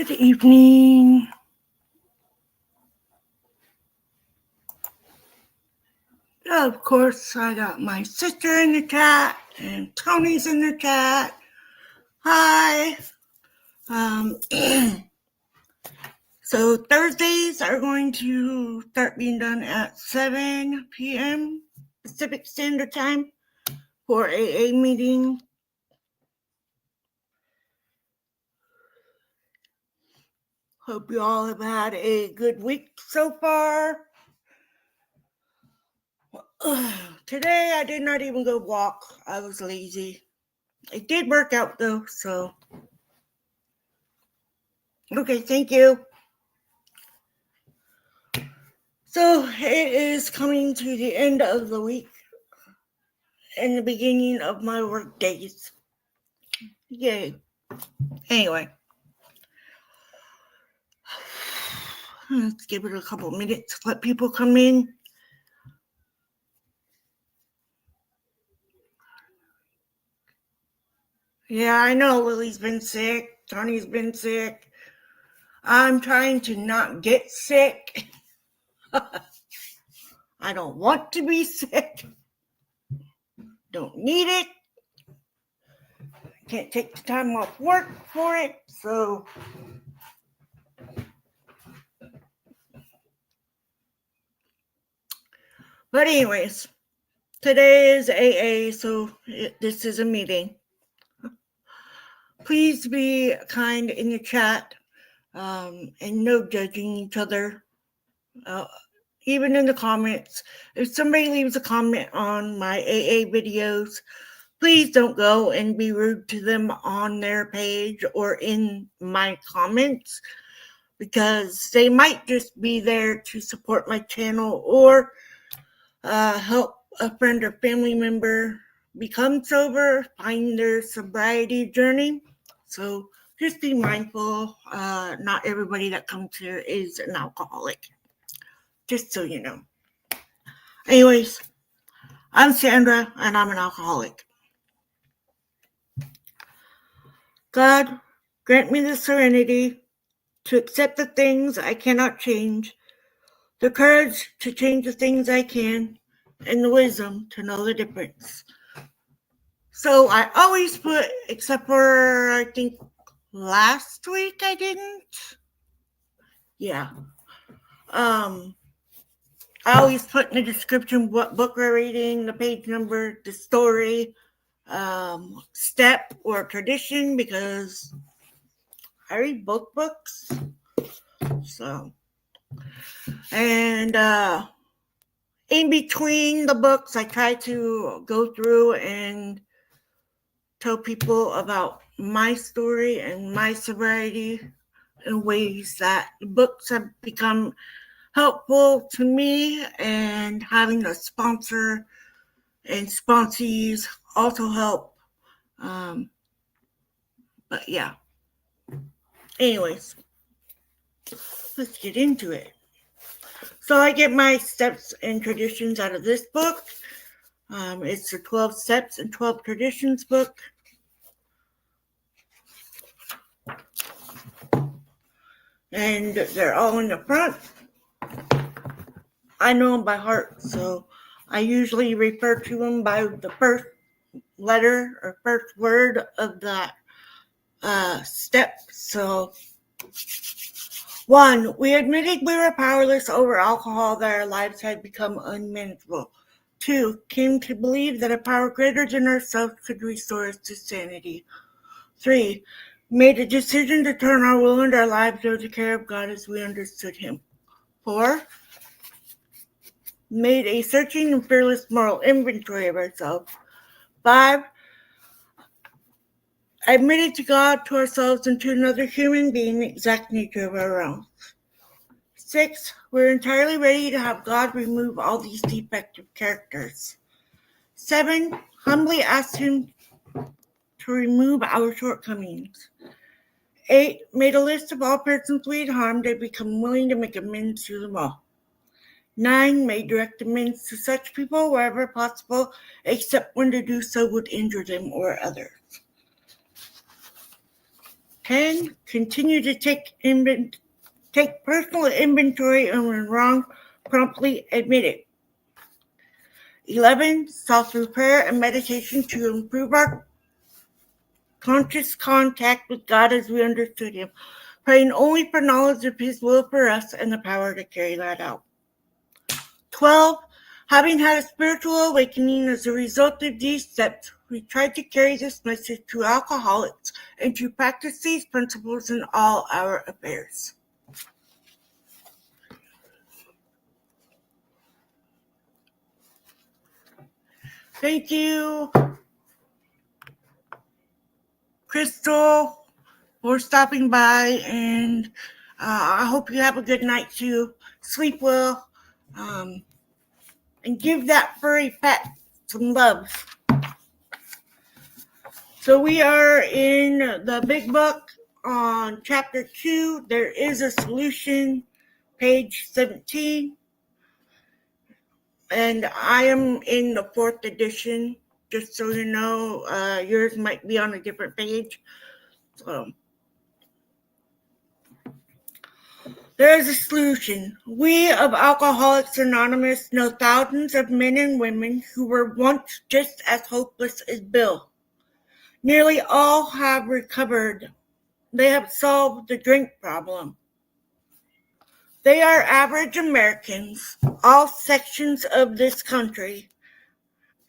Good evening. Of course, I got my sister in the chat and Tony's in the chat. Hi. Um, so Thursdays are going to start being done at 7 p.m. Pacific Standard Time for AA meeting. Hope you all have had a good week so far. Today I did not even go walk. I was lazy. It did work out though, so. Okay, thank you. So it is coming to the end of the week and the beginning of my work days. Yay. Anyway, let's give it a couple minutes to let people come in. Yeah, I know Lily's been sick. Tony's been sick. I'm trying to not get sick. I don't want to be sick. Don't need it. Can't take the time off work for it, so. But anyways, today is AA, so this is a meeting. Please be kind in the chat and no judging each other. Even in the comments, if somebody leaves a comment on my AA videos, please don't go and be rude to them on their page or in my comments, because they might just be there to support my channel or help a friend or family member become sober, find their sobriety journey. So just be mindful. Not everybody that comes here is an alcoholic. Just so you know. Anyways, I'm Sandra, and I'm an alcoholic. God, grant me the serenity to accept the things I cannot change, the courage to change the things I can, and the wisdom to know the difference. So I always put, except for I think last week I didn't. Yeah. I always put in the description what book we're reading, the page number, the story, step or tradition, because I read both books. So, and in between the books, I try to go through and tell people about my story and my sobriety in ways that the books have become helpful to me, and having a sponsor and sponsees also help. But yeah. Anyways, let's get into it. So I get my steps and traditions out of this book. It's the 12 Steps and 12 Traditions book. And they're all in the front. I know them by heart, so I usually refer to them by the first letter or first word of that step. So, 1, we admitted we were powerless over alcohol, that our lives had become unmanageable. 2, came to believe that a power greater than ourselves could restore us to sanity. 3, made a decision to turn our will and our lives over to the care of God as we understood Him. 4, made a searching and fearless moral inventory of ourselves. 5, admitted to God, to ourselves, and to another human being the exact nature of our own. 6, we're entirely ready to have God remove all these defective characters. 7, humbly asked Him to remove our shortcomings. 8, made a list of all persons we had harmed and become willing to make amends to them all. 9, made direct amends to such people wherever possible, except when to do so would injure them or others. 10. Continue to take personal inventory and when wrong, promptly admit it. 11. Sought through prayer and meditation to improve our conscious contact with God as we understood Him, praying only for knowledge of His will for us and the power to carry that out. 12. Having had a spiritual awakening as a result of these steps, we tried to carry this message to alcoholics and to practice these principles in all our affairs. Thank you, Crystal, for stopping by, and I hope you have a good night too. Sleep well, and give that furry pet some love. So we are in the big book on chapter 2. There is a solution, page 17. And I am in the 4th edition, just so you know. Yours might be on a different page. So there is a solution. We of Alcoholics Anonymous know thousands of men and women who were once just as hopeless as Bill. Nearly all have recovered. They have solved the drink problem. They are average Americans, all sections of this country,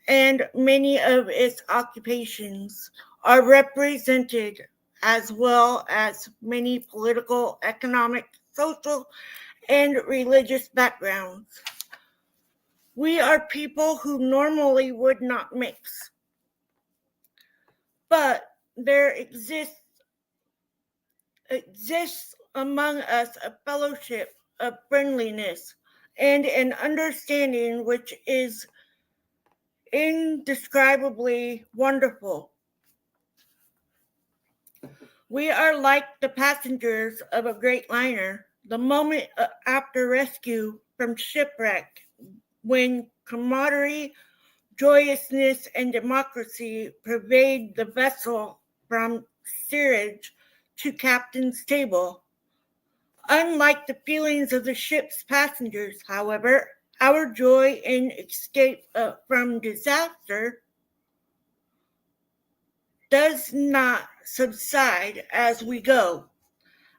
and many of its occupations are represented, as well as many political, economic, social, and religious backgrounds. We are people who normally would not mix, but there exists among us a fellowship of friendliness and an understanding which is indescribably wonderful. We are like the passengers of a great liner, the moment after rescue from shipwreck, when camaraderie, joyousness, and democracy pervade the vessel from steerage to captain's table. Unlike the feelings of the ship's passengers, however, our joy in escape from disaster does not subside as we go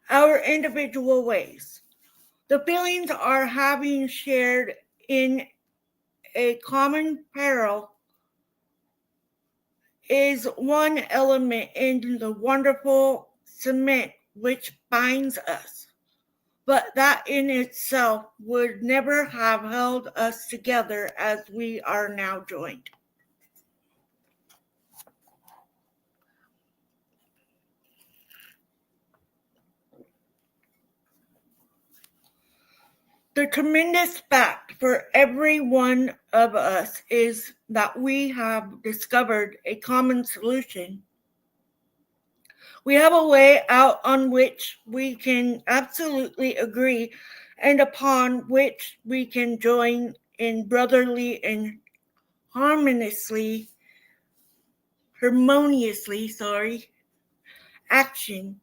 our individual ways. The feelings are having shared in a common peril is one element in the wonderful cement which binds us, but that in itself would never have held us together as we are now joined. The tremendous fact for every one of us is that we have discovered a common solution. We have a way out on which we can absolutely agree and upon which we can join in brotherly and harmoniously action.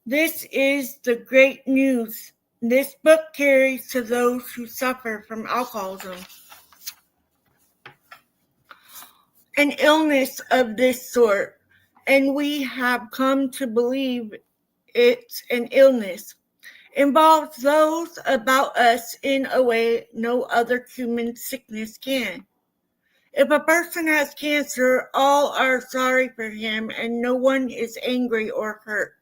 This is the great news this book carries to those who suffer from alcoholism. An illness of this sort, and we have come to believe it's an illness, involves those about us in a way no other human sickness can. If a person has cancer, all are sorry for him and no one is angry or hurt.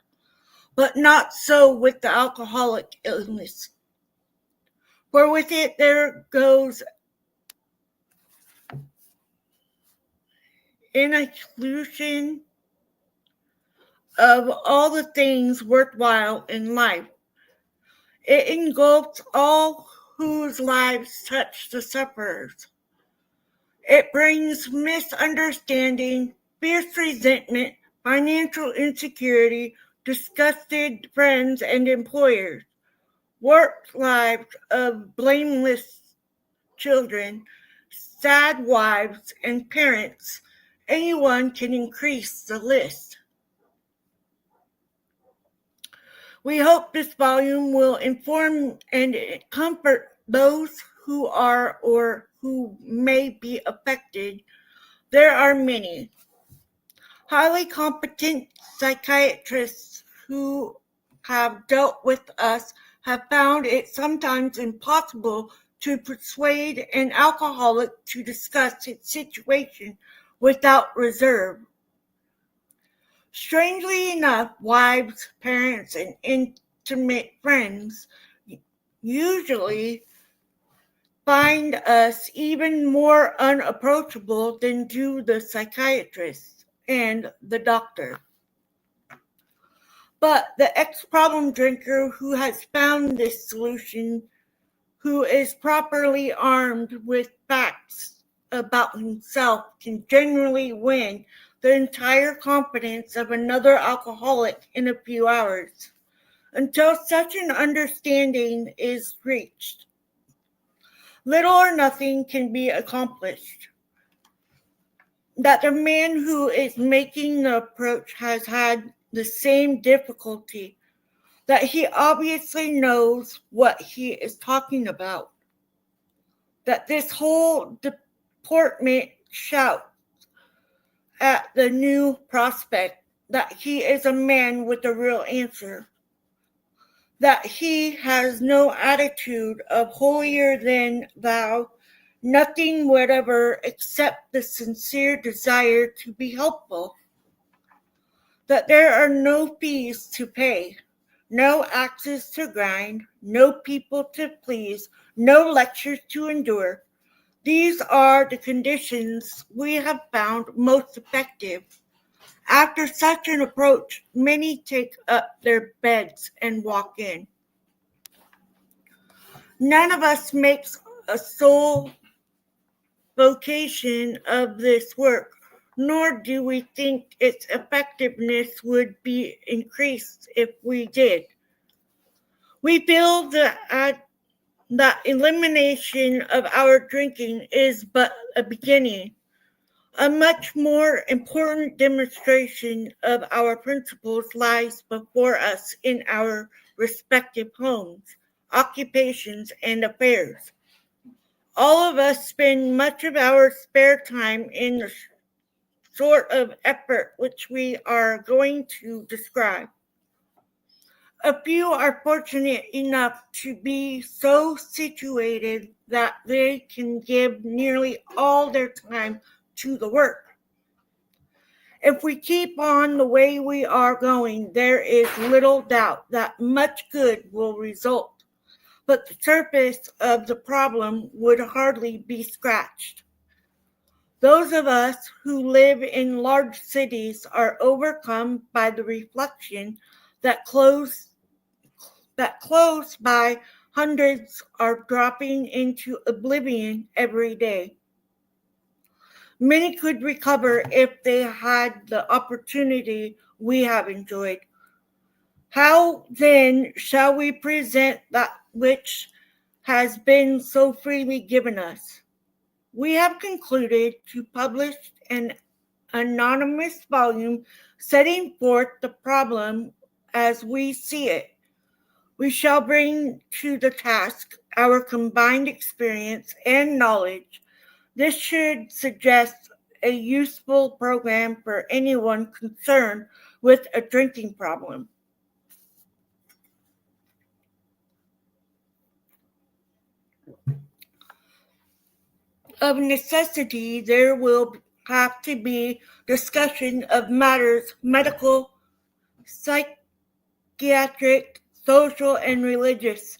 But not so with the alcoholic illness. For with it there goes an inclusion of all the things worthwhile in life. It engulfs all whose lives touch the sufferers. It brings misunderstanding, fierce resentment, financial insecurity, disgusted friends and employers, warped lives of blameless children, sad wives and parents. Anyone can increase the list. We hope this volume will inform and comfort those who are or who may be affected. There are many highly competent psychiatrists who have dealt with us have found it sometimes impossible to persuade an alcoholic to discuss his situation without reserve. Strangely enough, wives, parents, and intimate friends usually find us even more unapproachable than do the psychiatrist and the doctor. But the ex-problem drinker who has found this solution, who is properly armed with facts about himself, can generally win the entire confidence of another alcoholic in a few hours. Until such an understanding is reached, little or nothing can be accomplished. That the man who is making the approach has had the same difficulty, that he obviously knows what he is talking about, that this whole deportment shouts at the new prospect that he is a man with a real answer, that he has no attitude of holier than thou, nothing whatever except the sincere desire to be helpful, that there are no fees to pay, no axes to grind, no people to please, no lectures to endure. These are the conditions we have found most effective. After such an approach, many take up their beds and walk in. None of us makes a sole vocation of this work, nor do we think its effectiveness would be increased if we did. We feel that elimination of our drinking is but a beginning. A much more important demonstration of our principles lies before us in our respective homes, occupations, and affairs. All of us spend much of our spare time in the sort of effort which we are going to describe. A few are fortunate enough to be so situated that they can give nearly all their time to the work. If we keep on the way we are going, there is little doubt that much good will result, but the surface of the problem would hardly be scratched. Those of us who live in large cities are overcome by the reflection that close by hundreds are dropping into oblivion every day. Many could recover if they had the opportunity we have enjoyed. How then shall we present that which has been so freely given us? We have concluded to publish an anonymous volume setting forth the problem as we see it. We shall bring to the task our combined experience and knowledge. This should suggest a useful program for anyone concerned with a drinking problem. Of necessity, there will have to be discussion of matters medical, psychiatric, social, and religious.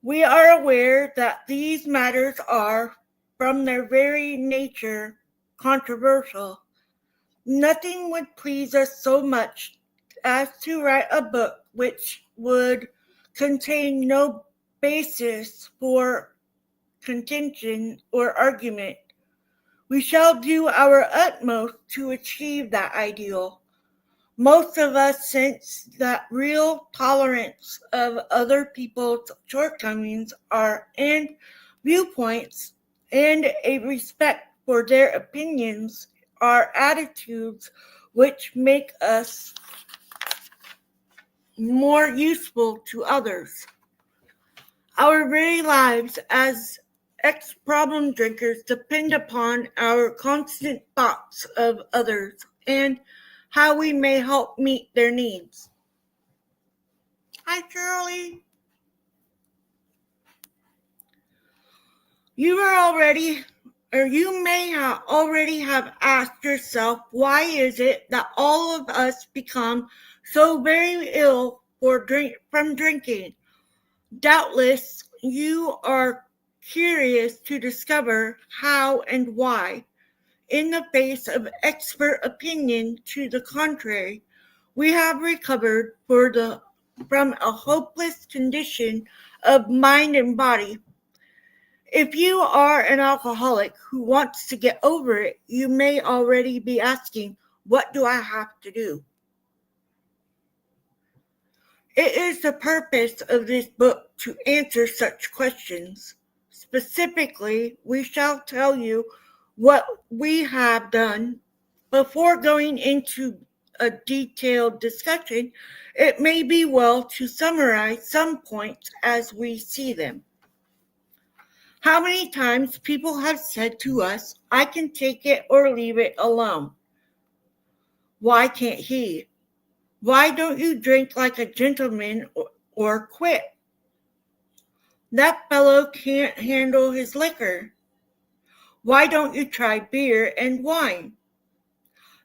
We are aware that these matters are, from their very nature, controversial. Nothing would please us so much as to write a book which would contain no basis for contention or argument. We shall do our utmost to achieve that ideal. Most of us sense that real tolerance of other people's shortcomings and viewpoints and a respect for their opinions are attitudes which make us more useful to others. Our very lives as ex-problem drinkers depend upon our constant thoughts of others and how we may help meet their needs. Hi, Charlie. You may have already have asked yourself, why is it that all of us become so very ill from drinking? Doubtless, you are curious to discover how and why. In the face of expert opinion to the contrary, we have recovered from a hopeless condition of mind and body. If you are an alcoholic who wants to get over it, you may already be asking, what do I have to do? It is the purpose of this book to answer such questions. Specifically, we shall tell you what we have done. Before going into a detailed discussion, it may be well to summarize some points as we see them. How many times people have said to us, I can take it or leave it alone. Why can't he? Why don't you drink like a gentleman or quit? That fellow can't handle his liquor. Why don't you try beer and wine?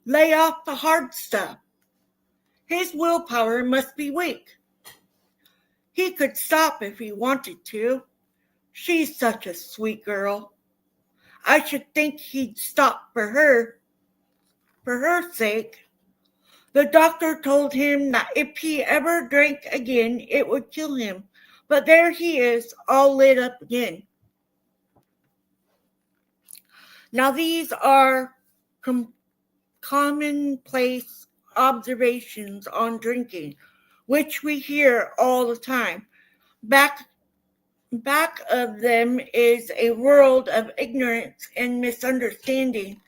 Lay off the hard stuff. His willpower must be weak. He could stop if he wanted to. She's such a sweet girl. I should think he'd stop for her sake. The doctor told him that if he ever drank again, it would kill him. But there he is, all lit up again. Now, these are commonplace observations on drinking, which we hear all the time. Back of them is a world of ignorance and misunderstanding.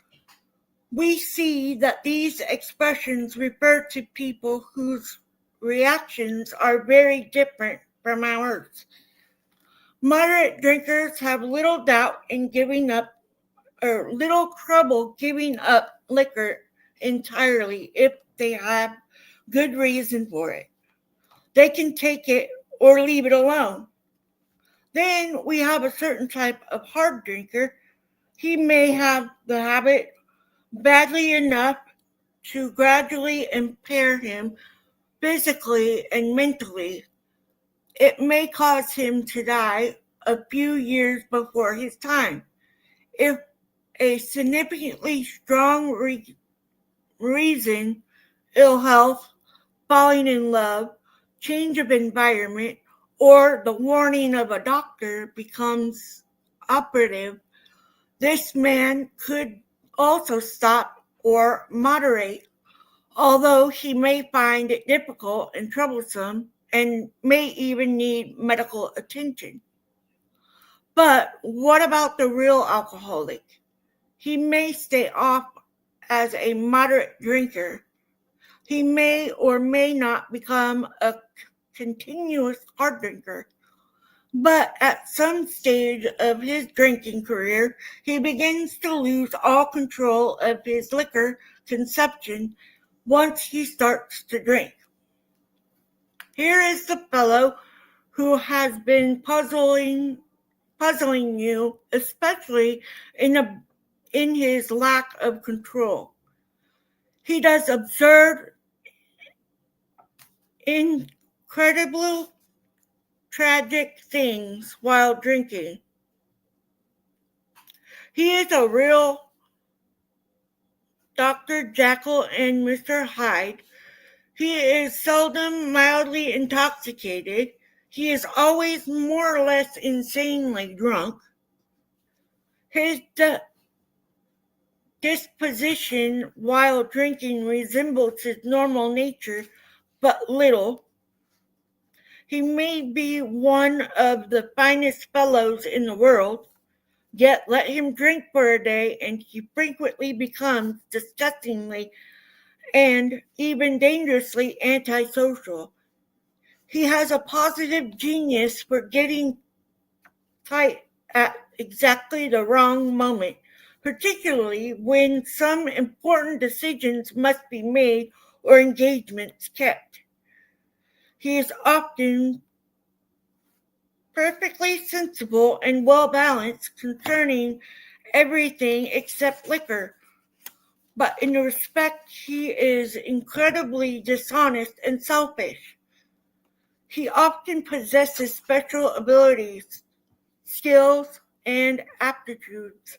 We see that these expressions refer to people whose reactions are very different from ours. Moderate drinkers have little doubt in giving up or little trouble giving up liquor entirely if they have good reason for it. They can take it or leave it alone. Then we have a certain type of hard drinker. He may have the habit badly enough to gradually impair him physically and mentally. It may cause him to die a few years before his time. If a significantly strong reason, ill health, falling in love, change of environment, or the warning of a doctor becomes operative, this man could also stop or moderate, although he may find it difficult and troublesome and may even need medical attention. But what about the real alcoholic? He may stay off as a moderate drinker. He may or may not become a continuous hard drinker. But at some stage of his drinking career, he begins to lose all control of his liquor consumption once he starts to drink. Here is the fellow who has been puzzling you, especially in his lack of control. He does absurd, incredible, tragic things while drinking. He is a real Dr. Jekyll and Mr. Hyde. He is seldom mildly intoxicated. He is always more or less insanely drunk. His disposition while drinking resembles his normal nature but little. He may be one of the finest fellows in the world, yet let him drink for a day and he frequently becomes disgustingly and even dangerously antisocial. He has a positive genius for getting tight at exactly the wrong moment, particularly when some important decisions must be made or engagements kept. He is often perfectly sensible and well balanced concerning everything except liquor, but in respect he is incredibly dishonest and selfish. He often possesses special abilities, skills, and aptitudes,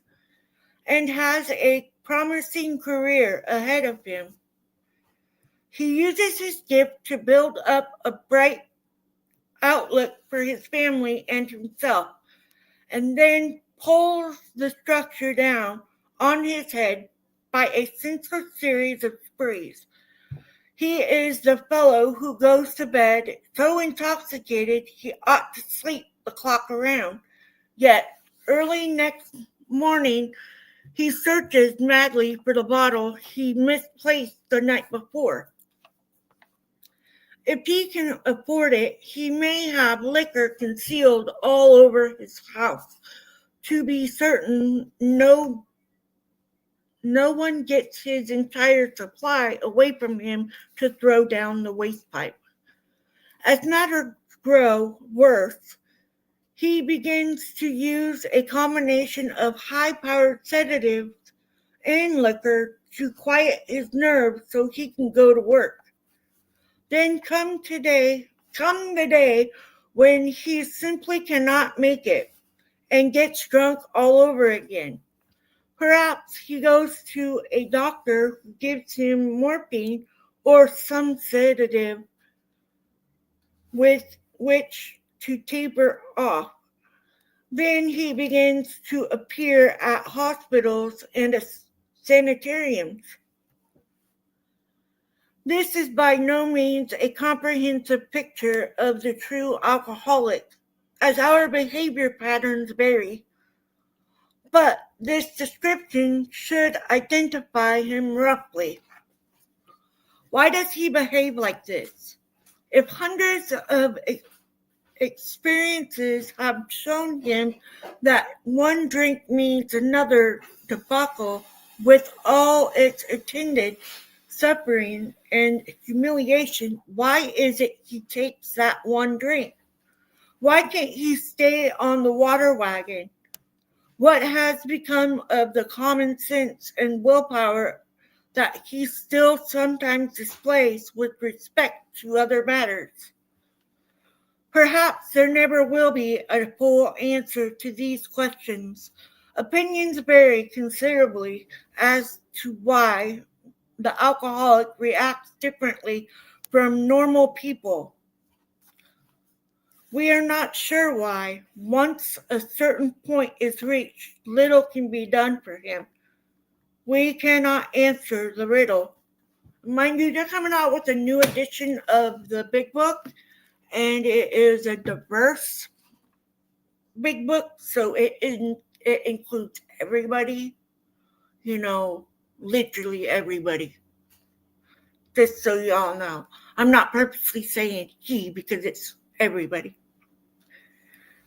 and has a promising career ahead of him. He uses his gift to build up a bright outlook for his family and himself, and then pulls the structure down on his head by a senseless series of sprees. He is the fellow who goes to bed so intoxicated he ought to sleep the clock around, yet early next morning he searches madly for the bottle he misplaced the night before. If he can afford it, he may have liquor concealed all over his house to be certain no one gets his entire supply away from him to throw down the waste pipe. As matters grow worse, he begins to use a combination of high-powered sedatives and liquor to quiet his nerves so he can go to work. Then come the day when he simply cannot make it and gets drunk all over again. Perhaps he goes to a doctor who gives him morphine or some sedative with which to taper off. Then he begins to appear at hospitals and sanitariums. This is by no means a comprehensive picture of the true alcoholic, as our behavior patterns vary. But this description should identify him roughly. Why does he behave like this? If hundreds of experiences have shown him that one drink means another debacle with all its attendant suffering and humiliation, why is it he takes that one drink? Why can't he stay on the water wagon? What has become of the common sense and willpower that he still sometimes displays with respect to other matters? Perhaps there never will be a full answer to these questions. Opinions vary considerably as to why the alcoholic reacts differently from normal people. We are not sure why. Once a certain point is reached, little can be done for him. We cannot answer the riddle. Mind you, they're coming out with a new edition of the Big Book, and it is a diverse Big Book, so it includes everybody, literally everybody. Just so y'all know. I'm not purposely saying he because it's everybody.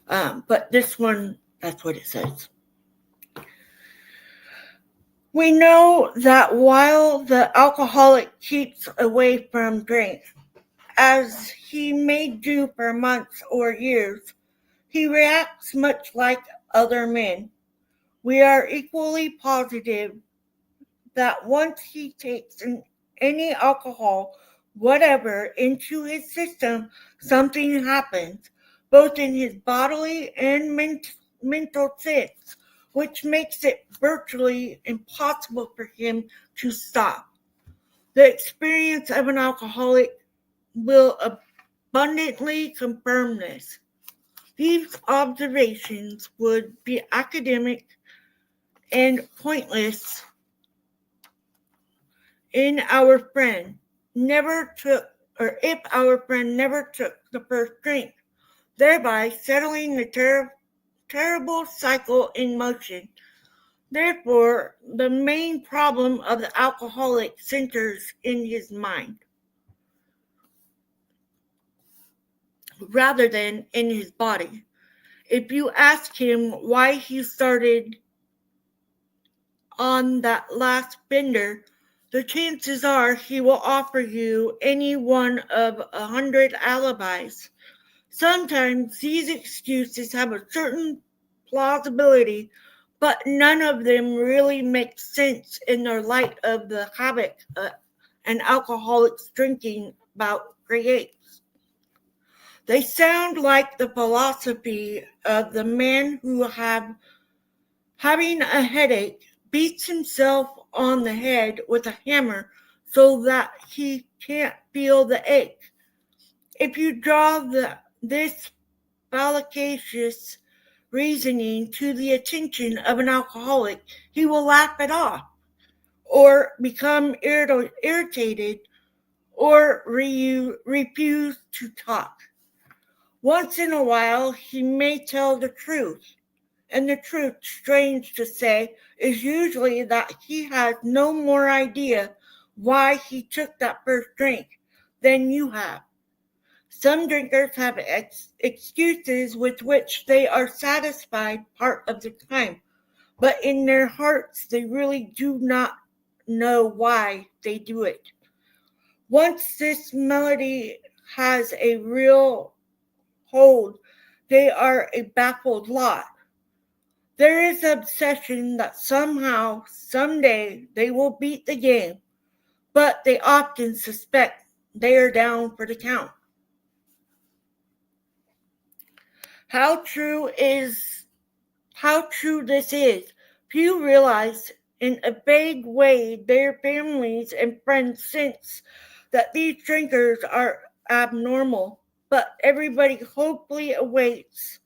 But this one, that's what it says. We know that while the alcoholic keeps away from drink, as he may do for months or years, he reacts much like other men. We are equally positive that once he takes any alcohol, whatever, into his system, something happens, both in his bodily and mental sense, which makes it virtually impossible for him to stop. The experience of an alcoholic will abundantly confirm this. These observations would be academic and pointless if our friend never took the first drink, thereby settling the terrible cycle in motion. Therefore, the main problem of the alcoholic centers in his mind. rather than in his body. If you ask him why he started on that last bender, the chances are he will offer you any one of 100 alibis. Sometimes these excuses have a certain plausibility, but none of them really make sense in the light of the havoc an alcoholic's drinking bout creates. They sound like the philosophy of the man who, having a headache, beats himself on the head with a hammer so that he can't feel the ache. If you draw this fallacious reasoning to the attention of an alcoholic, he will laugh it off, or become irritated, or refuse to talk. Once in a while, he may tell the truth, and the truth, strange to say, is usually that he has no more idea why he took that first drink than you have. Some drinkers have excuses with which they are satisfied part of the time, but in their hearts they really do not know why they do it. Once this melody has a real hold, they are a baffled lot. There is obsession that somehow, someday, they will beat the game, but they often suspect they are down for the count. How true this is, few realize. In a vague way, their families and friends sense that these drinkers are abnormal, but everybody hopefully awaits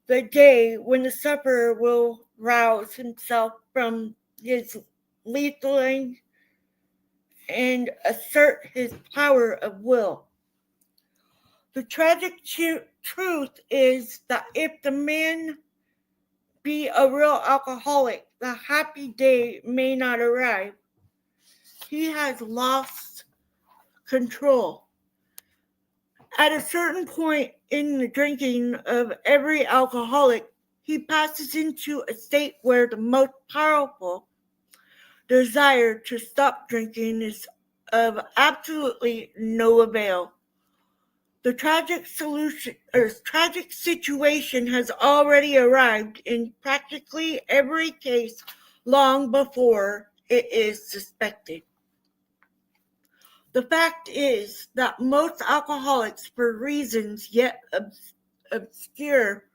the day when the sufferer will rouse himself from his lethargy and assert his power of will. The tragic truth is that if the man be a real alcoholic, the happy day may not arrive. He has lost control. At a certain point in the drinking of every alcoholic, he passes into a state where the most powerful desire to stop drinking is of absolutely no avail. The tragic situation has already arrived in practically every case long before it is suspected. The fact is that most alcoholics, for reasons yet obscure,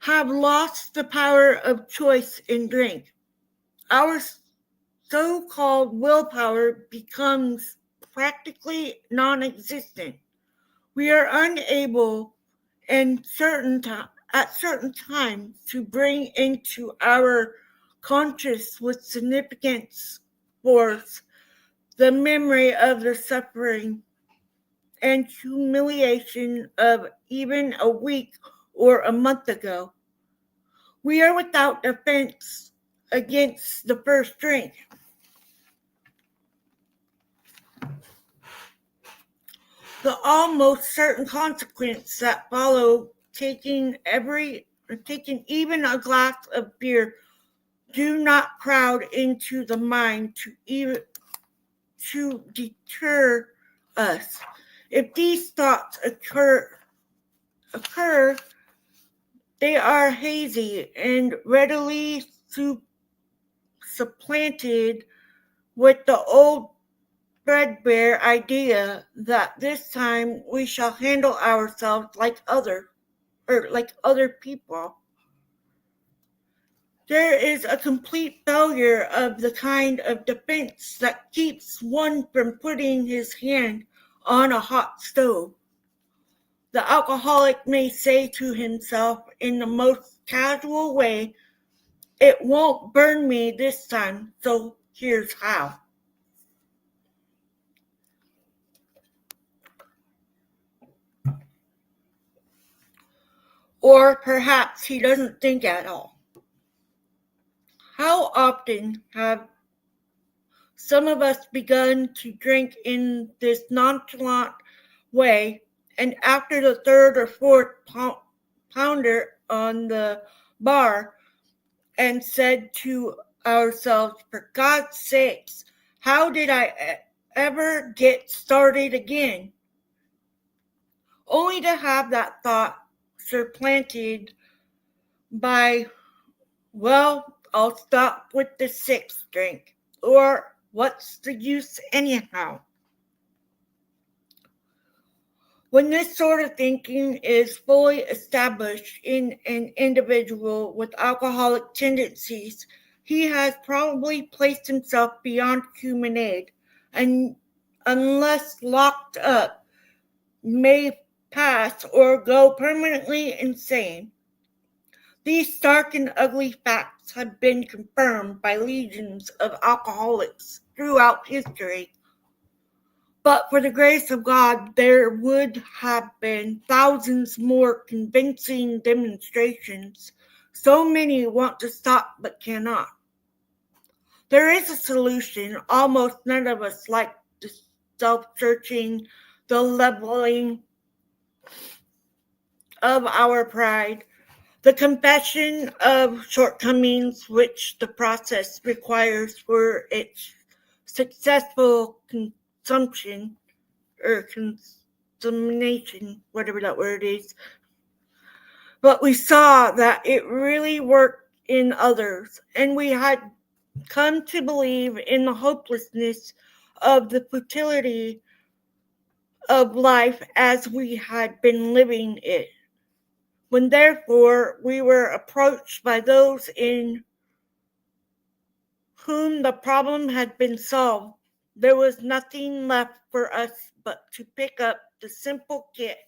have lost the power of choice in drink. Our so-called willpower becomes practically non-existent. We are unable at certain times to bring into our conscious with significance force the memory of the suffering and humiliation of even a week or a month ago. We are without defense against the first drink. The almost certain consequence that follow taking even a glass of beer do not crowd into the mind to deter us. If these thoughts occur, they are hazy and readily supplanted with the old threadbare idea that this time we shall handle ourselves like other people. There is a complete failure of the kind of defense that keeps one from putting his hand on a hot stove. The alcoholic may say to himself in the most casual way, "It won't burn me this time, so here's how." Or perhaps he doesn't think at all. How often have some of us begun to drink in this nonchalant way And after the third or fourth pounder on the bar, and said to ourselves, for God's sakes, how did I ever get started again? Only to have that thought supplanted by, well, I'll stop with the sixth drink, or what's the use anyhow? When this sort of thinking is fully established in an individual with alcoholic tendencies, he has probably placed himself beyond human aid, and unless locked up, may pass or go permanently insane. These stark and ugly facts have been confirmed by legions of alcoholics throughout history. But for the grace of God, there would have been thousands more convincing demonstrations. So many want to stop but cannot. There is a solution. Almost none of us like the self-searching, the leveling of our pride, the confession of shortcomings which the process requires for its successful consummation, or consummation, whatever that word is. But we saw that it really worked in others, and we had come to believe in the hopelessness of the futility of life as we had been living it. When therefore we were approached by those in whom the problem had been solved, there was nothing left for us but to pick up the simple kit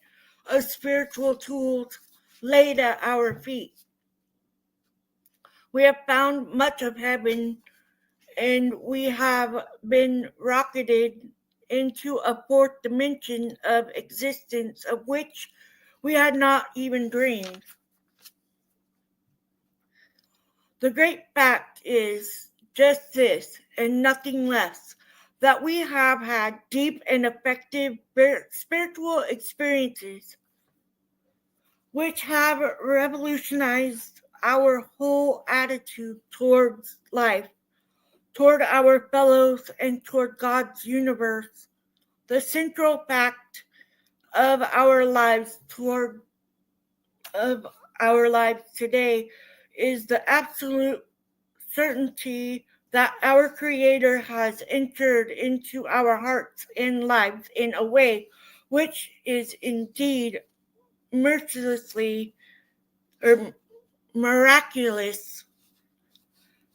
of spiritual tools laid at our feet. We have found much of heaven, and we have been rocketed into a fourth dimension of existence of which we had not even dreamed. The great fact is just this, and nothing less, that we have had deep and effective spiritual experiences which have revolutionized our whole attitude towards life, toward our fellows, and toward God's universe. The central fact of our lives today is the absolute certainty that our Creator has entered into our hearts and lives in a way which is indeed mercilessly or miraculous.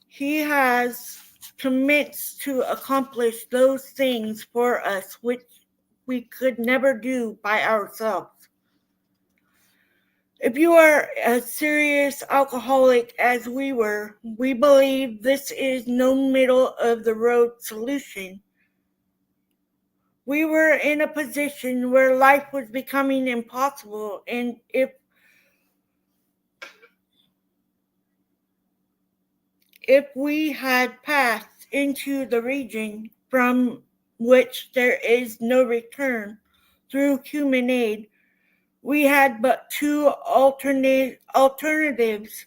He has commenced to accomplish those things for us which we could never do by ourselves. If you are a serious alcoholic as we were, we believe this is no middle of the road solution. We were in a position where life was becoming impossible, and if we had passed into the region from which there is no return through human aid, we had but two alternatives.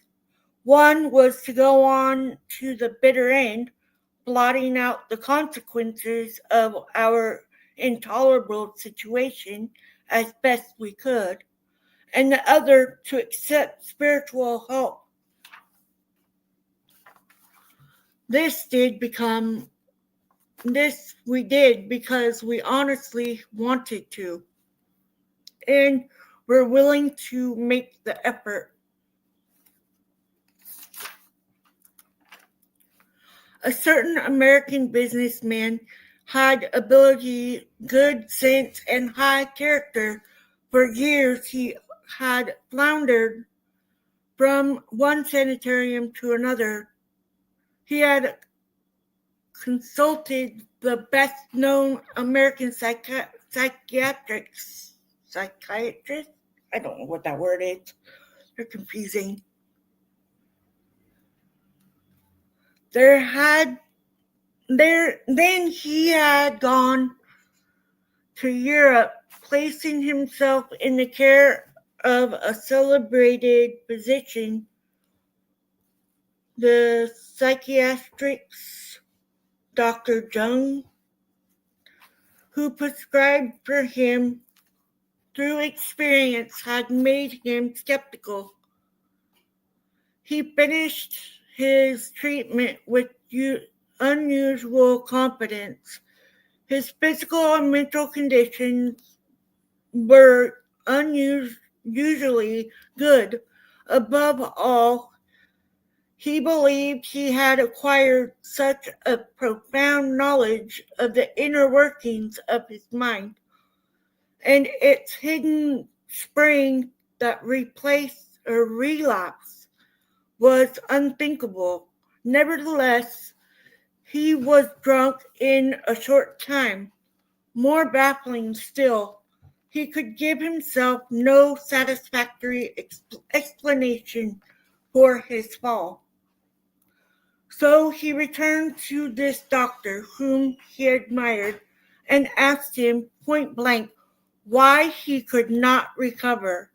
One was to go on to the bitter end, blotting out the consequences of our intolerable situation as best we could, and the other to accept spiritual help. This we did because we honestly wanted to, and were willing to make the effort. A certain American businessman had ability, good sense, and high character. For years he had floundered from one sanitarium to another. He had consulted the best-known American psychiatrists. I don't know what that word is. They're confusing. Then he had gone to Europe placing himself in the care of a celebrated physician, the psychiatrist Dr. Jung, who prescribed for him through experience, had made him skeptical. He finished his treatment with unusual confidence. His physical and mental conditions were unusually good. Above all, he believed he had acquired such a profound knowledge of the inner workings of his mind and its hidden spring that replace or relapse was unthinkable. Nevertheless, he was drunk in a short time. More baffling still, he could give himself no satisfactory explanation for his fall. So he returned to this doctor whom he admired and asked him point blank why he could not recover.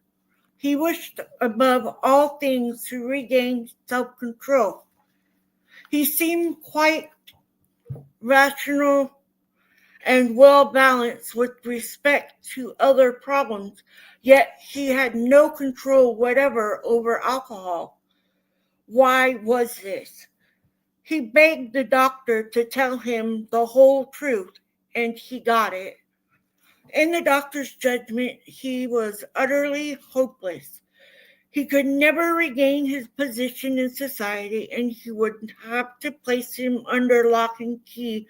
He wished above all things to regain self-control. He seemed quite rational and well-balanced with respect to other problems, yet he had no control whatever over alcohol. Why was this? He begged the doctor to tell him the whole truth, and he got it. In the doctor's judgment, he was utterly hopeless. He could never regain his position in society, and he would have to place him under lock and key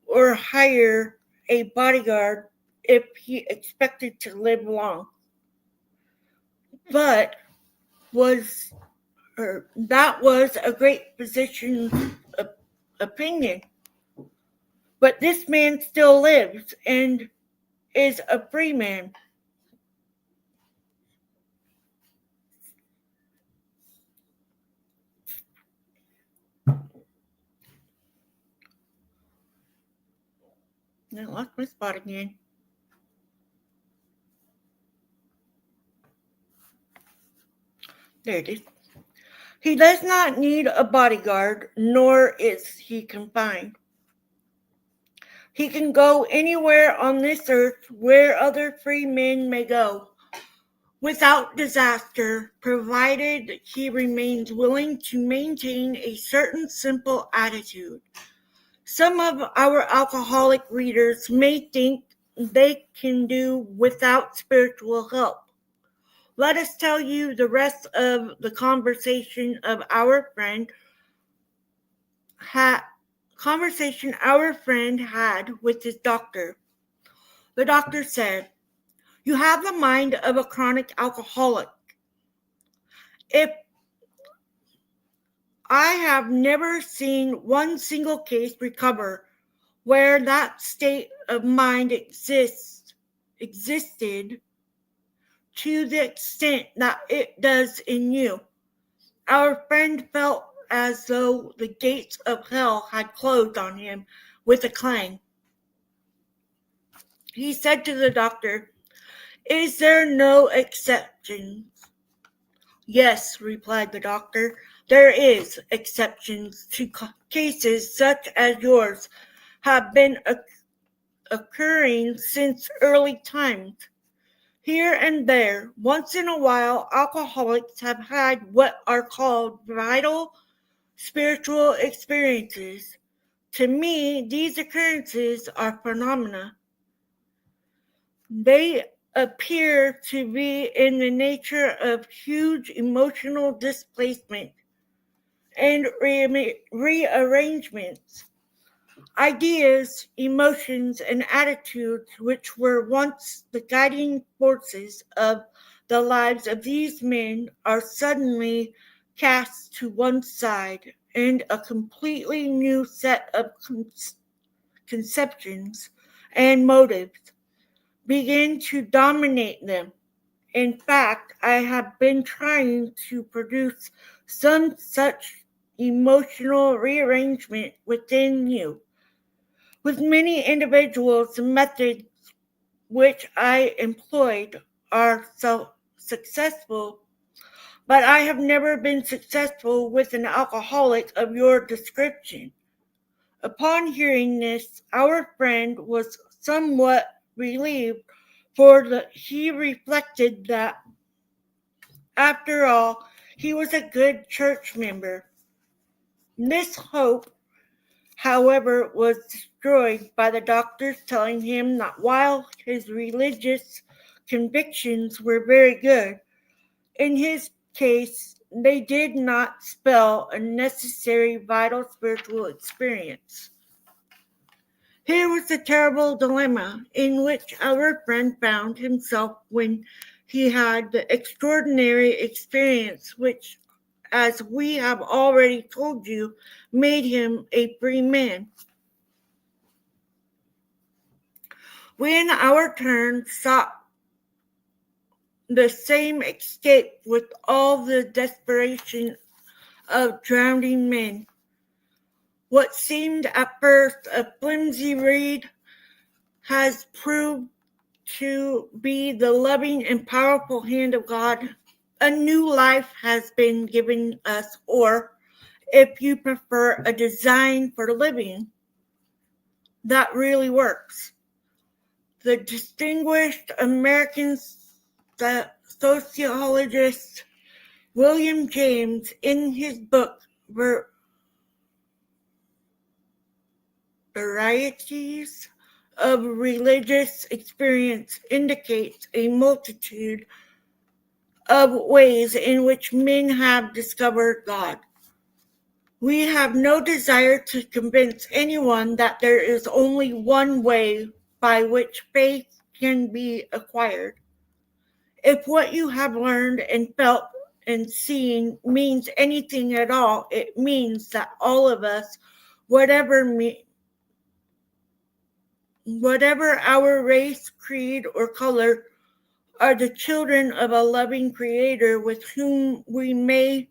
or hire a bodyguard if he expected to live long. But that was a great physician's opinion. But this man still lives and is a free man. I lost my spot again. There it is. He does not need a bodyguard, nor is he confined. He can go anywhere on this earth where other free men may go, without disaster, provided he remains willing to maintain a certain simple attitude. Some of our alcoholic readers may think they can do without spiritual help. Let us tell you the rest of the conversation our friend had with his doctor. The doctor said, "You have the mind of a chronic alcoholic. If I have never seen one single case recover where that state of mind existed to the extent that it does in you." Our friend felt as though the gates of hell had closed on him with a clang. He said to the doctor, "Is there no exceptions?" "Yes," replied the doctor, "there is exceptions to cases such as yours have been occurring since early times. Here and there, once in a while, alcoholics have had what are called vital spiritual experiences. To me, these occurrences are phenomena. They appear to be in the nature of huge emotional displacement and rearrangements. Ideas, emotions, and attitudes which were once the guiding forces of the lives of these men are suddenly cast to one side, and a completely new set of conceptions and motives begin to dominate them. In fact, I have been trying to produce some such emotional rearrangement within you. With many individuals, the methods which I employed are so successful, but I have never been successful with an alcoholic of your description. Upon hearing this, our friend was somewhat relieved, for he reflected that, after all, he was a good church member. This hope, however, was destroyed by the doctors telling him that while his religious convictions were very good, in his case they did not spell a necessary vital spiritual experience. Here was the terrible dilemma in which our friend found himself when he had the extraordinary experience which, as we have already told you, made him a free man. We in our turn sought the same escape with all the desperation of drowning men. What seemed at first a flimsy reed has proved to be the loving and powerful hand of God. A new life has been given us, or, if you prefer, a design for living that really works. The distinguished American sociologist William James, in his book Varieties of Religious Experience, indicates a multitude of ways in which men have discovered God. We have no desire to convince anyone that there is only one way by which faith can be acquired. If what you have learned and felt and seen means anything at all, it means that all of us, whatever our race, creed, or color, are the children of a loving Creator with whom we may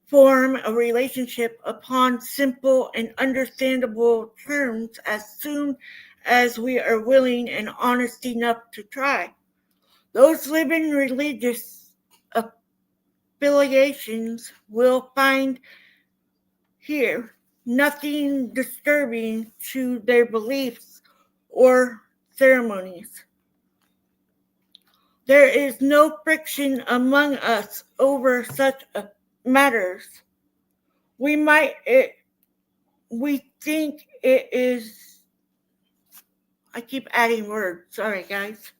form a relationship upon simple and understandable terms as soon as we are willing and honest enough to try. Those living religious affiliations will find here nothing disturbing to their beliefs or ceremonies. There is no friction among us over such matters. We think it is, I keep adding words, sorry guys.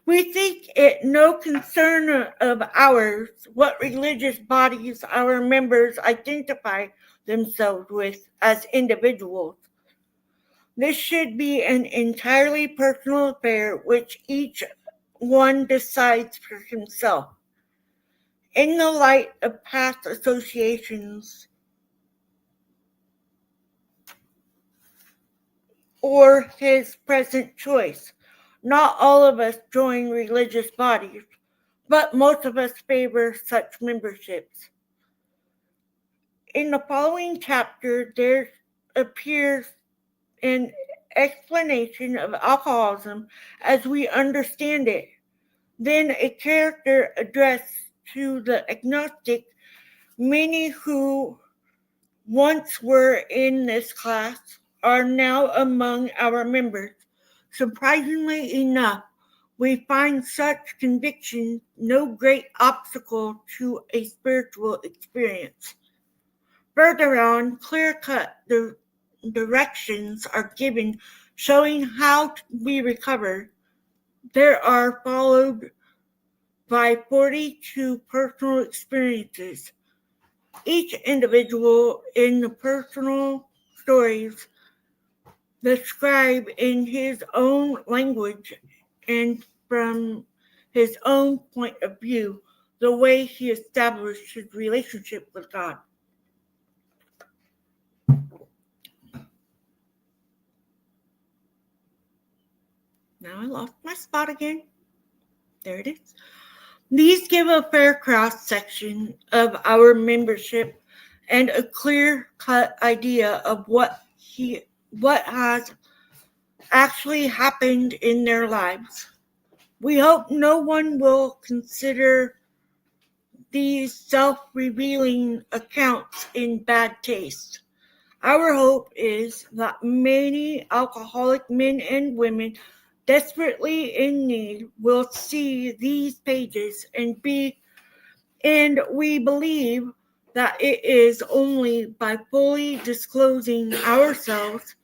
We think it no concern of ours what religious bodies our members identify themselves with as individuals. This should be an entirely personal affair which each one decides for himself. In the light of past associations or his present choice, not all of us join religious bodies, but most of us favor such memberships. In the following chapter, there appears an explanation of alcoholism as we understand it. Then a character addressed to the agnostic, many who once were in this class are now among our members. Surprisingly enough, we find such conviction no great obstacle to a spiritual experience. Further on, clear-cut directions are given showing how to be recovered. There are followed by 42 personal experiences, each individual in the personal stories described in his own language and from his own point of view, the way he established his relationship with God. Now I lost my spot again. There it is. These give a fair cross-section of our membership and a clear-cut idea of what has actually happened in their lives. We hope no one will consider these self-revealing accounts in bad taste. Our hope is that many alcoholic men and women desperately in need will see these pages and we believe that it is only by fully disclosing ourselves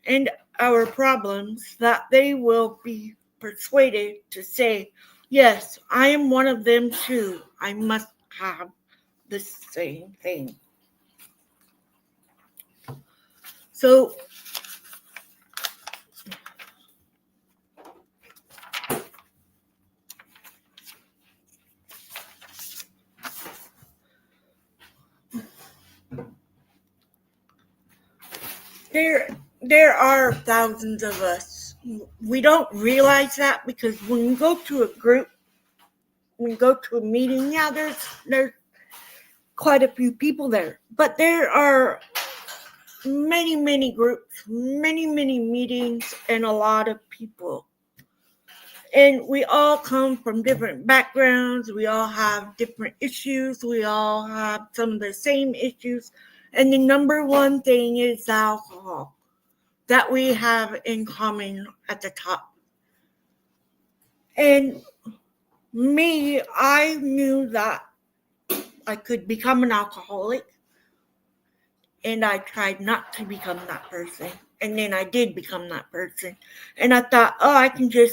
and our problems that they will be persuaded to say, yes, I am one of them too. I must have the same thing. So there are thousands of us. We don't realize that because when you go to a group, when you go to a meeting, yeah, there's quite a few people there. But there are many groups, many meetings, and a lot of people. And we all come from different backgrounds. We all have different issues. We all have some of the same issues. And the number one thing is alcohol that we have in common at the top. And me, I knew that I could become an alcoholic, and I tried not to become that person. And then I did become that person. And I thought, oh, I can do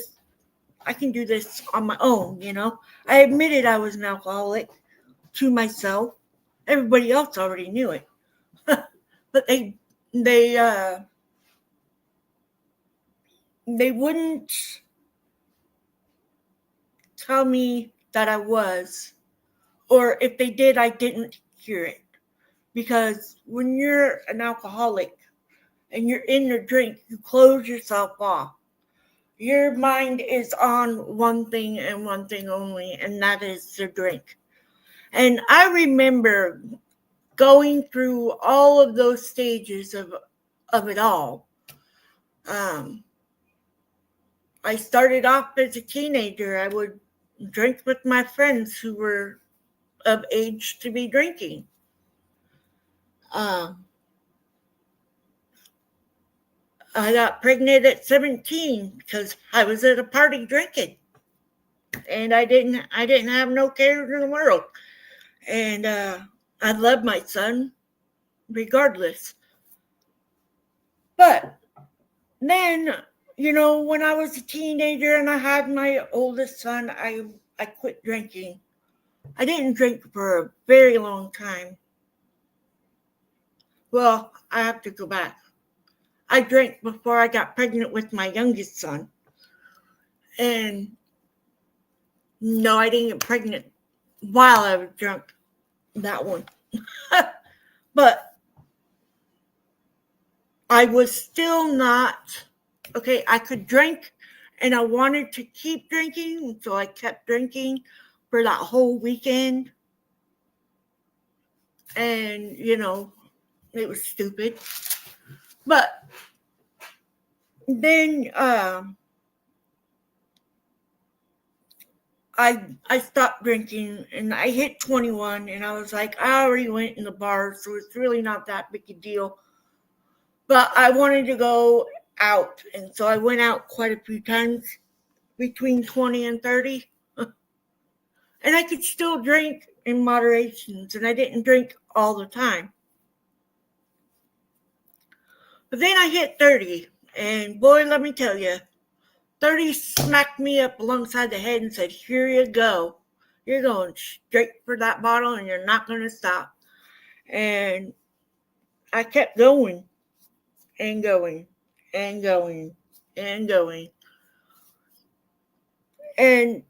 this on my own, you know. I admitted I was an alcoholic to myself. Everybody else already knew it. But they wouldn't tell me that I was, or if they did, I didn't hear it. Because when you're an alcoholic and you're in the drink, you close yourself off. Your mind is on one thing and one thing only, and that is the drink. And I remember going through all of those stages of it all. I started off as a teenager. I would drink with my friends who were of age to be drinking. I got pregnant at 17 because I was at a party drinking, and I didn't have no cares in the world. And I love my son regardless. But then, you know, when I was a teenager and I had my oldest son, I quit drinking. I didn't drink for a very long time. Well, I have to go back. I drank before I got pregnant with my youngest son. And no, I didn't get pregnant while I was drunk. That one. But I was still not, okay, I could drink and I wanted to keep drinking. So I kept drinking for that whole weekend. And, you know, it was stupid. But then I stopped drinking and I hit 21 and I was like, I already went in the bar, so it's really not that big a deal. But I wanted to go out, and so I went out quite a few times between 20 and 30. And I could still drink in moderation, and I didn't drink all the time. But then I hit 30, and boy, let me tell you, 30 smacked me up alongside the head and said, here you go. You're going straight for that bottle, and you're not going to stop. And I kept going and going and going and going. And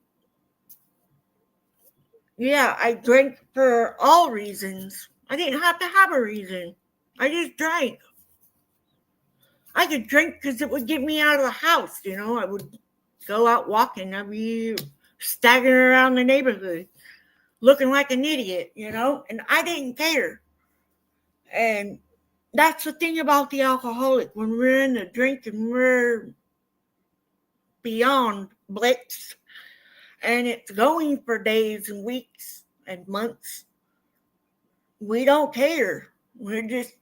yeah, I drank for all reasons. I didn't have to have a reason. I just drank. I could drink because it would get me out of the house, you know. I would go out walking. I'd be staggering around the neighborhood looking like an idiot, you know. And I didn't care. And that's the thing about the alcoholic. When we're in the drink and we're beyond blitzed, and it's going for days and weeks and months. We don't care. We're just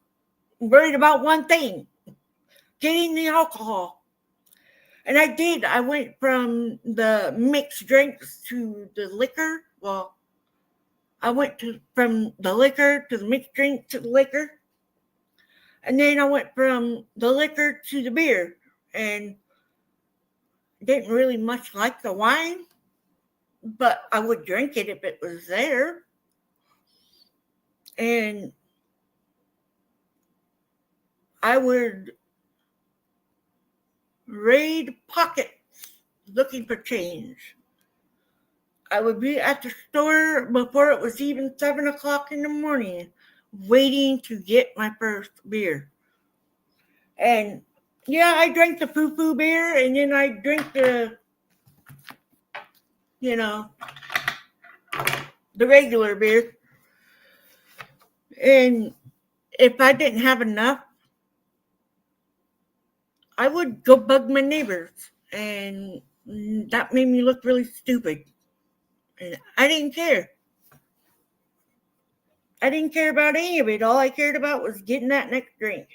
worried about one thing: getting the alcohol. And I did. I went from the mixed drinks to the liquor. Well, I went from the liquor to the mixed drink to the liquor. And then I went from the liquor to the beer. And didn't really much like the wine, but I would drink it if it was there. And I would raid pockets looking for change. I would be at the store before it was even 7 o'clock in the morning, waiting to get my first beer. And yeah, I drank the foo-foo beer, and then I drank the regular beer. And if I didn't have enough, I would go bug my neighbors, and that made me look really stupid. And I didn't care. I didn't care about any of it. All I cared about was getting that next drink.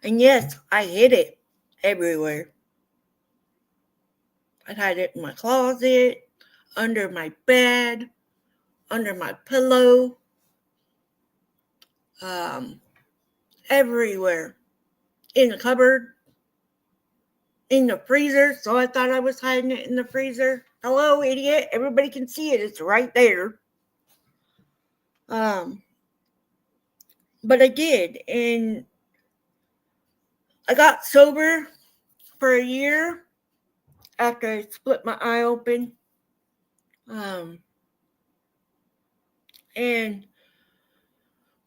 And yes, I hid it everywhere. I hid it in my closet, under my bed, under my pillow, everywhere. In the cupboard, in the freezer. So I thought I was hiding it in the freezer. Hello, idiot. Everybody can see it. It's right there. But I did. And I got sober for a year after I split my eye open. And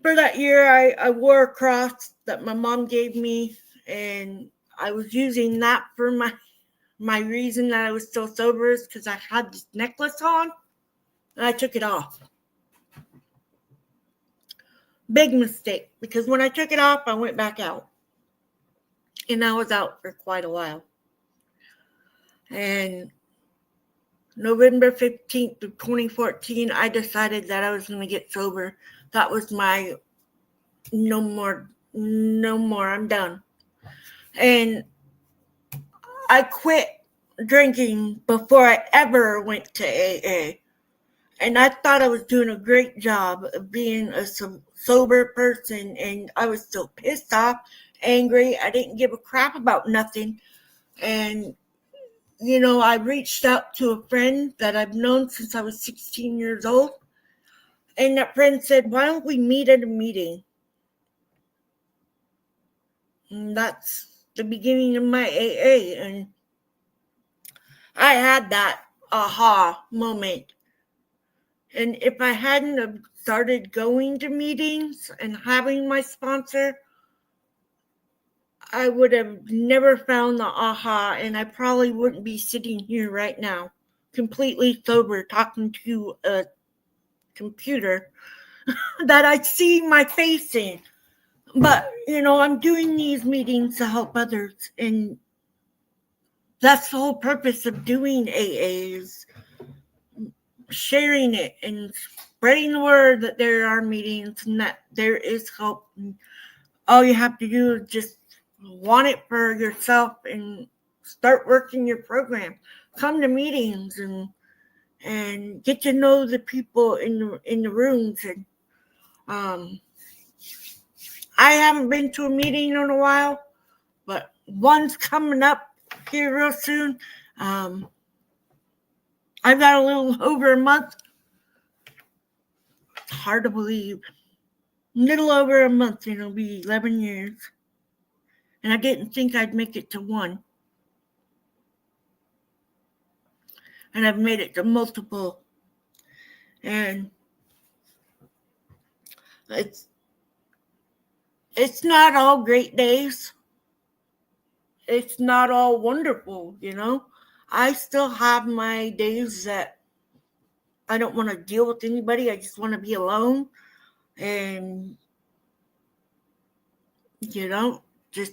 for that year, I wore a cross that my mom gave me, and I was using that for my reason that I was still sober is because I had this necklace on, and I took it off. Big mistake, because when I took it off, I went back out. And I was out for quite a while. And November 15th of 2014, I decided that I was going to get sober. That was my no more, I'm done. And I quit drinking before I ever went to AA. And I thought I was doing a great job of being a sober person, and I was so pissed off, angry. I didn't give a crap about nothing. And I reached out to a friend that I've known since I was 16 years old. And that friend said, why don't we meet at a meeting? And that's the beginning of my AA. And I had that aha moment. And if I hadn't have started going to meetings and having my sponsor, I would have never found the aha, and I probably wouldn't be sitting here right now, completely sober, talking to a computer that I see my face in. But, I'm doing these meetings to help others, and that's the whole purpose of doing AA, is sharing it and spreading the word that there are meetings and that there is help. And all you have to do is just want it for yourself and start working your program. Come to meetings and get to know the people in the rooms. And I haven't been to a meeting in a while, but one's coming up here real soon. I've got a little over a month. It's hard to believe. A little over a month, and it'll be 11 years. And I didn't think I'd make it to one. And I've made it to multiple. And it's not all great days. It's not all wonderful, I still have my days that I don't want to deal with anybody. I just want to be alone. And, just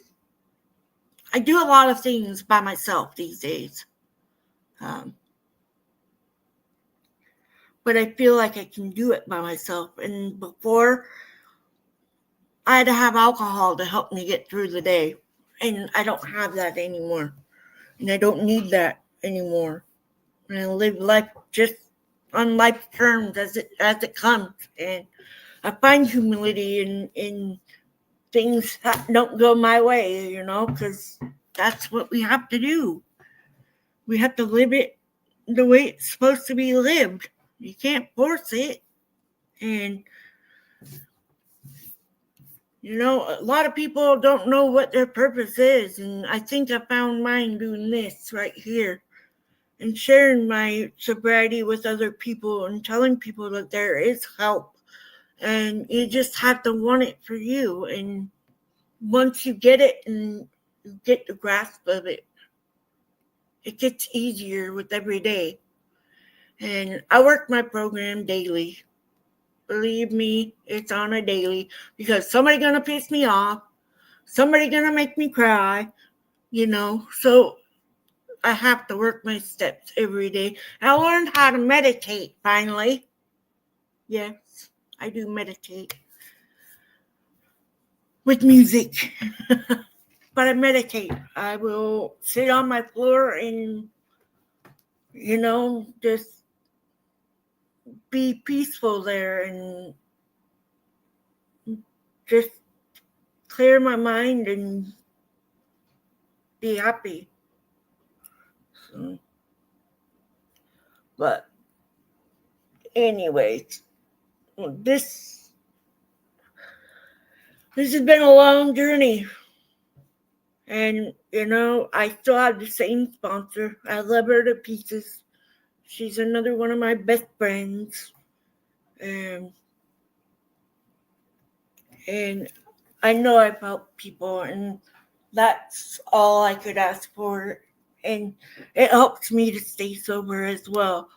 I do a lot of things by myself these days. But I feel like I can do it by myself. And before, I had to have alcohol to help me get through the day. And I don't have that anymore. And I don't need that anymore. And I live life just on life terms as it comes. And I find humility in things that don't go my way, because that's what we have to do. We have to live it the way it's supposed to be lived. You can't force it. And, a lot of people don't know what their purpose is. And I think I found mine doing this right here and sharing my sobriety with other people and telling people that there is help. And you just have to want it for you. And once you get it and you get the grasp of it, it gets easier with every day. And I work my program daily. Believe me, it's on a daily, because somebody's going to piss me off. Somebody's going to make me cry, So I have to work my steps every day. I learned how to meditate, finally. Yes, I do meditate. With music. But I meditate. I will sit on my floor and, just be peaceful there and just clear my mind and be happy. So, but anyways, this has been a long journey. And, I still have the same sponsor. I love her to pieces. She's another one of my best friends. And I know I've helped people, and that's all I could ask for. And it helps me to stay sober as well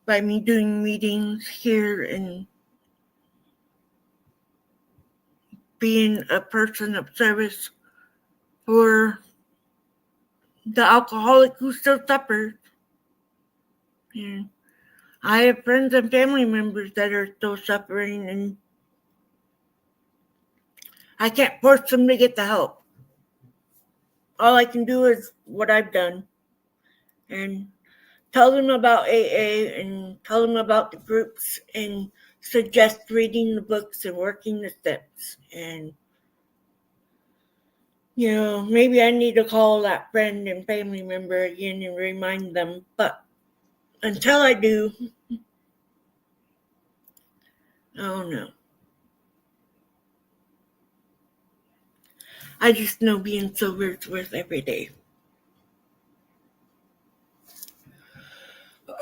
by me doing meetings here and being a person of service for the alcoholic who still suffers. And I have friends and family members that are still suffering, and I can't force them to get the help. All I can do is what I've done and tell them about AA and tell them about the groups and suggest reading the books and working the steps. And, maybe I need to call that friend and family member again and remind them. But until I do, oh no. I just know being sober is worth every day.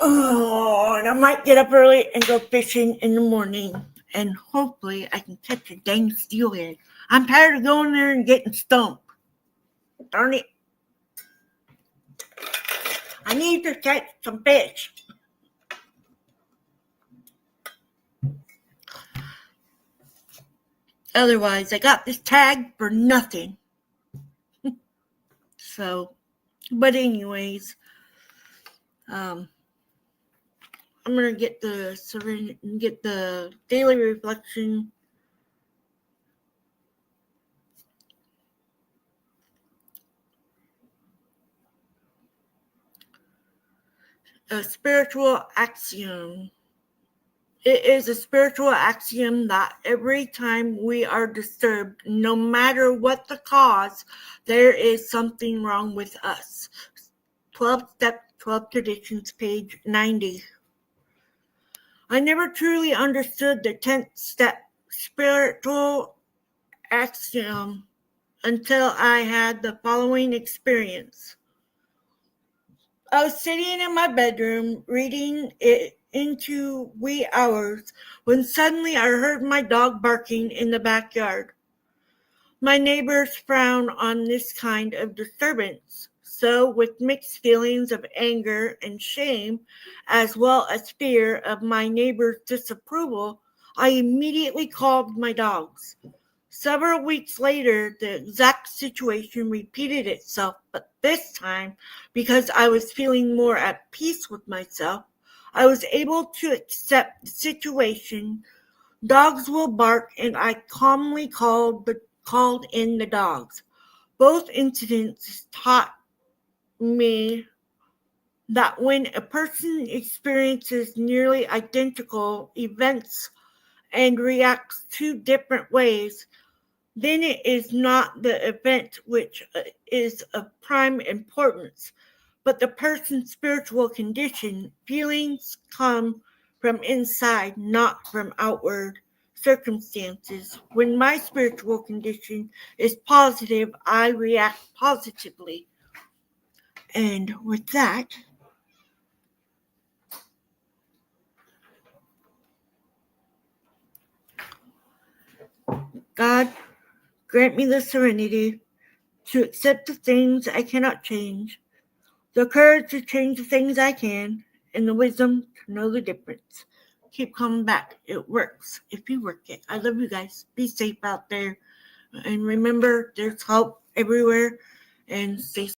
Oh, and I might get up early and go fishing in the morning. And hopefully I can catch a dang steelhead. I'm tired of going there and getting stumped. Darn it. I need to catch some fish. Otherwise, I got this tag for nothing. So, but anyways, I'm gonna get the daily reflection. A spiritual axiom. It is a spiritual axiom that every time we are disturbed, no matter what the cause, there is something wrong with us. 12 Steps, 12 Traditions, page 90. I never truly understood the 10th step spiritual axiom until I had the following experience. I was sitting in my bedroom reading it into wee hours when suddenly I heard my dog barking in the backyard. My neighbors frown on this kind of disturbance, so with mixed feelings of anger and shame, as well as fear of my neighbors' disapproval, I immediately called my dogs. Several weeks later, the exact situation repeated itself, but this time, because I was feeling more at peace with myself, I was able to accept the situation. Dogs will bark, and I calmly called in the dogs. Both incidents taught me that when a person experiences nearly identical events and reacts two different ways, then it is not the event which is of prime importance, but the person's spiritual condition. Feelings come from inside, not from outward circumstances. When my spiritual condition is positive, I react positively. And with that, God, grant me the serenity to accept the things I cannot change, the courage to change the things I can, and the wisdom to know the difference. Keep coming back. It works if you work it. I love you guys. Be safe out there. And remember, there's help everywhere. And stay